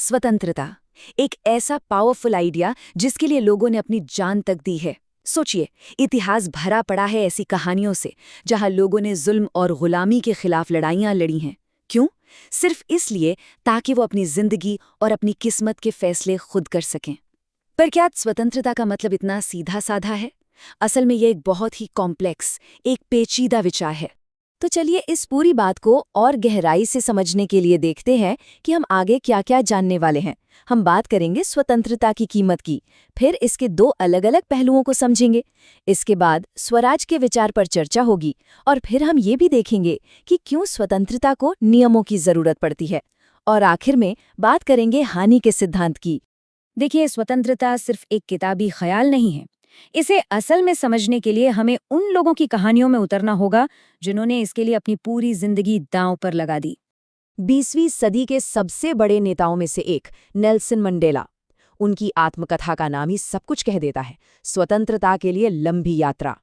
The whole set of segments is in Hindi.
स्वतंत्रता, एक ऐसा पावरफुल आइडिया जिसके लिए लोगों ने अपनी जान तक दी है। सोचिए, इतिहास भरा पड़ा है ऐसी कहानियों से जहां लोगों ने जुल्म और गुलामी के खिलाफ लड़ाइयां लड़ी हैं। क्यों? सिर्फ इसलिए ताकि वो अपनी जिंदगी और अपनी किस्मत के फैसले खुद कर सकें। पर क्या स्वतंत्रता का मतलब इतना सीधा साधा है? असल में ये एक बहुत ही कॉम्प्लेक्स, एक पेचीदा विचार है। तो चलिए इस पूरी बात को और गहराई से समझने के लिए देखते हैं कि हम आगे क्या क्या जानने वाले हैं। हम बात करेंगे स्वतंत्रता की कीमत की, फिर इसके दो अलग अलग पहलुओं को समझेंगे। इसके बाद स्वराज के विचार पर चर्चा होगी और फिर हम ये भी देखेंगे कि क्यों स्वतंत्रता को नियमों की जरूरत पड़ती है। और आखिर में बात करेंगे हानि के सिद्धांत की। देखिए, स्वतंत्रता सिर्फ एक किताबी ख्याल नहीं है। इसे असल में समझने के लिए हमें उन लोगों की कहानियों में उतरना होगा जिन्होंने इसके लिए अपनी पूरी जिंदगी दांव पर लगा दी। 20वीं सदी के सबसे बड़े नेताओं में से एक नेल्सन मंडेला। उनकी आत्मकथा का नाम ही सब कुछ कह देता है, स्वतंत्रता के लिए लंबी यात्रा।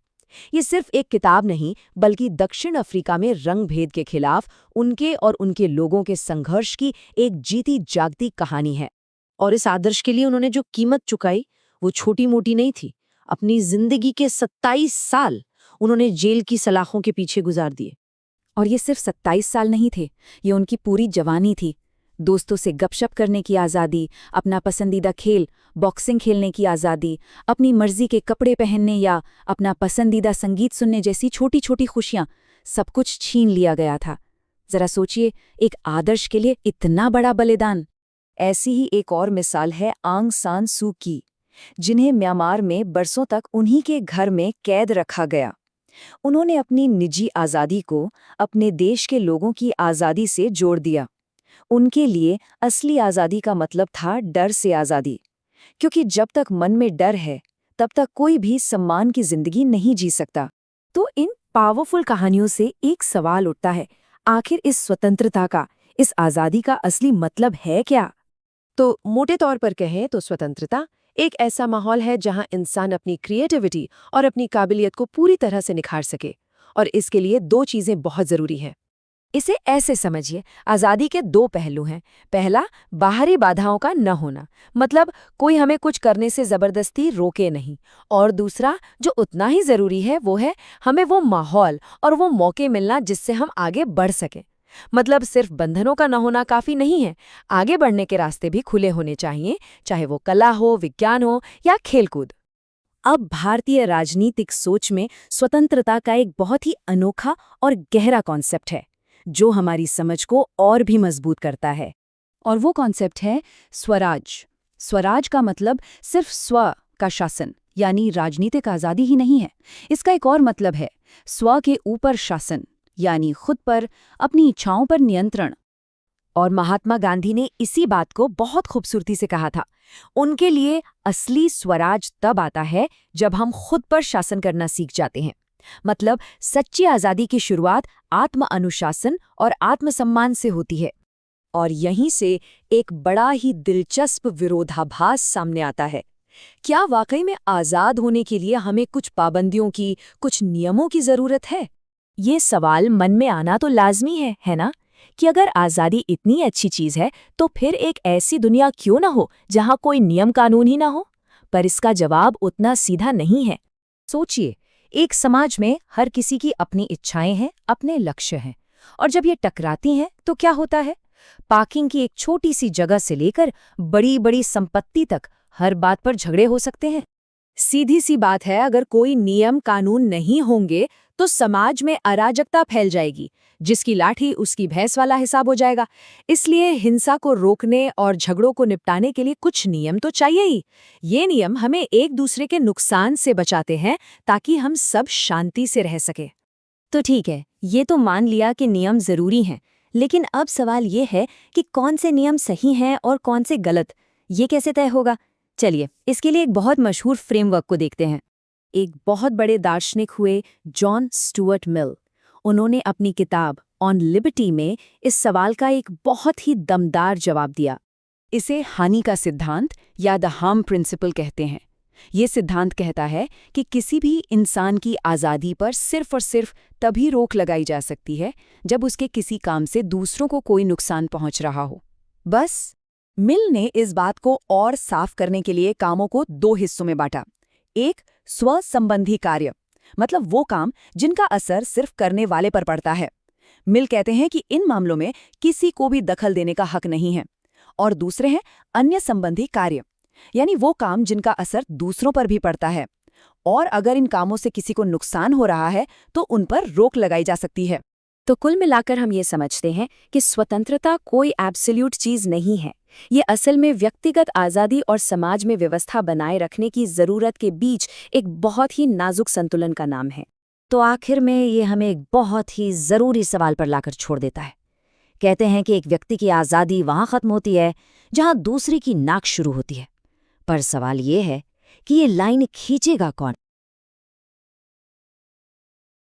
ये सिर्फ एक किताब नहीं, बल्कि दक्षिण अफ्रीका में रंगभेद के खिलाफ उनके और उनके लोगों के संघर्ष की एक जीती जागती कहानी है। और इस आदर्श के लिए उन्होंने जो कीमत चुकाई वो छोटी मोटी नहीं थी। अपनी जिंदगी के 27 साल उन्होंने जेल की सलाखों के पीछे गुजार दिए। और ये सिर्फ 27 साल नहीं थे, ये उनकी पूरी जवानी थी। दोस्तों से गपशप करने की आज़ादी, अपना पसंदीदा खेल बॉक्सिंग खेलने की आज़ादी, अपनी मर्जी के कपड़े पहनने या अपना पसंदीदा संगीत सुनने जैसी छोटी छोटी खुशियां, सब कुछ छीन लिया गया था। जरा सोचिए, एक आदर्श के लिए इतना बड़ा बलिदान। ऐसी ही एक और मिसाल है आंग सान सू की, जिन्हें म्यांमार में बरसों तक उन्हीं के घर में कैद रखा गया। उन्होंने अपनी निजी आज़ादी को अपने देश के लोगों की आज़ादी से जोड़ दिया। उनके लिए असली आज़ादी का मतलब था डर से आज़ादी, क्योंकि जब तक मन में डर है तब तक कोई भी सम्मान की जिंदगी नहीं जी सकता। तो इन पावरफुल कहानियों से एक सवाल उठता है, आखिर इस स्वतंत्रता का, इस आज़ादी का असली मतलब है क्या? तो मोटे तौर पर कहें तो स्वतंत्रता एक ऐसा माहौल है जहां इंसान अपनी क्रिएटिविटी और अपनी काबिलियत को पूरी तरह से निखार सके। और इसके लिए दो चीजें बहुत जरूरी हैं। इसे ऐसे समझिए, आज़ादी के दो पहलू हैं। पहला, बाहरी बाधाओं का न होना, मतलब कोई हमें कुछ करने से ज़बरदस्ती रोके नहीं। और दूसरा, जो उतना ही ज़रूरी है, वो है हमें वो माहौल और वो मौके मिलना जिससे हम आगे बढ़ सकें। मतलब सिर्फ बंधनों का न होना काफ़ी नहीं है, आगे बढ़ने के रास्ते भी खुले होने चाहिए, चाहे वो कला हो, विज्ञान हो या खेलकूद। अब भारतीय राजनीतिक सोच में स्वतंत्रता का एक बहुत ही अनोखा और गहरा कॉन्सेप्ट है, जो हमारी समझ को और भी मजबूत करता है। और वो कॉन्सेप्ट है स्वराज। स्वराज का मतलब सिर्फ स्व का शासन, यानी राजनीतिक आज़ादी ही नहीं है। इसका एक और मतलब है स्व के ऊपर शासन, यानी खुद पर, अपनी इच्छाओं पर नियंत्रण। और महात्मा गांधी ने इसी बात को बहुत खूबसूरती से कहा था। उनके लिए असली स्वराज तब आता है जब हम खुद पर शासन करना सीख जाते हैं। मतलब सच्ची आज़ादी की शुरुआत आत्म अनुशासन और आत्मसम्मान से होती है। और यहीं से एक बड़ा ही दिलचस्प विरोधाभास सामने आता है। क्या वाकई में आज़ाद होने के लिए हमें कुछ पाबंदियों की, कुछ नियमों की ज़रूरत है? ये सवाल मन में आना तो लाजमी है ना? कि अगर आज़ादी इतनी अच्छी चीज़ है तो फिर एक ऐसी दुनिया क्यों ना हो जहाँ कोई नियम कानून ही ना हो? पर इसका जवाब उतना सीधा नहीं है। सोचिए, एक समाज में हर किसी की अपनी इच्छाएं हैं, अपने लक्ष्य हैं, और जब ये टकराती हैं तो क्या होता है? पार्किंग की एक छोटी सी जगह से लेकर बड़ी बड़ी संपत्ति तक हर बात पर झगड़े हो सकते हैं। सीधी सी बात है, अगर कोई नियम कानून नहीं होंगे तो समाज में अराजकता फैल जाएगी, जिसकी लाठी उसकी भैंस वाला हिसाब हो जाएगा। इसलिए हिंसा को रोकने और झगड़ों को निपटाने के लिए कुछ नियम तो चाहिए ही। ये नियम हमें एक दूसरे के नुकसान से बचाते हैं ताकि हम सब शांति से रह सके। तो ठीक है, ये तो मान लिया कि नियम जरूरी हैं, लेकिन अब सवाल ये है कि कौन से नियम सही हैं और कौन से गलत, ये कैसे तय होगा? चलिए, इसके लिए एक बहुत मशहूर फ्रेमवर्क को देखते हैं। एक बहुत बड़े दार्शनिक हुए जॉन स्टुअर्ट मिल। उन्होंने अपनी किताब ऑन लिबर्टी में इस सवाल का एक बहुत ही दमदार जवाब दिया। इसे हानि का सिद्धांत या द हार्म प्रिंसिपल कहते हैं। ये सिद्धांत कहता है कि किसी भी इंसान की आज़ादी पर सिर्फ और सिर्फ तभी रोक लगाई जा सकती है जब उसके किसी काम से दूसरों को कोई नुकसान पहुंच रहा हो। बस मिल ने इस बात को और साफ करने के लिए कामों को दो हिस्सों में बांटा। एक, स्व संबंधी कार्य, मतलब वो काम जिनका असर सिर्फ करने वाले पर पड़ता है। मिल कहते हैं कि इन मामलों में किसी को भी दखल देने का हक नहीं है। और दूसरे हैं अन्य संबंधी कार्य, यानी वो काम जिनका असर दूसरों पर भी पड़ता है, और अगर इन कामों से किसी को नुकसान हो रहा है तो उन पर रोक लगाई जा सकती है। तो कुल मिलाकर हम ये समझते हैं कि स्वतंत्रता कोई एब्सोल्यूट चीज नहीं है। ये असल में व्यक्तिगत आज़ादी और समाज में व्यवस्था बनाए रखने की ज़रूरत के बीच एक बहुत ही नाजुक संतुलन का नाम है। तो आखिर में ये हमें एक बहुत ही ज़रूरी सवाल पर लाकर छोड़ देता है। कहते हैं कि एक व्यक्ति की आज़ादी वहाँ ख़त्म होती है जहाँ दूसरे की नाक शुरू होती है। पर सवाल ये है कि ये लाइन खींचेगा कौन?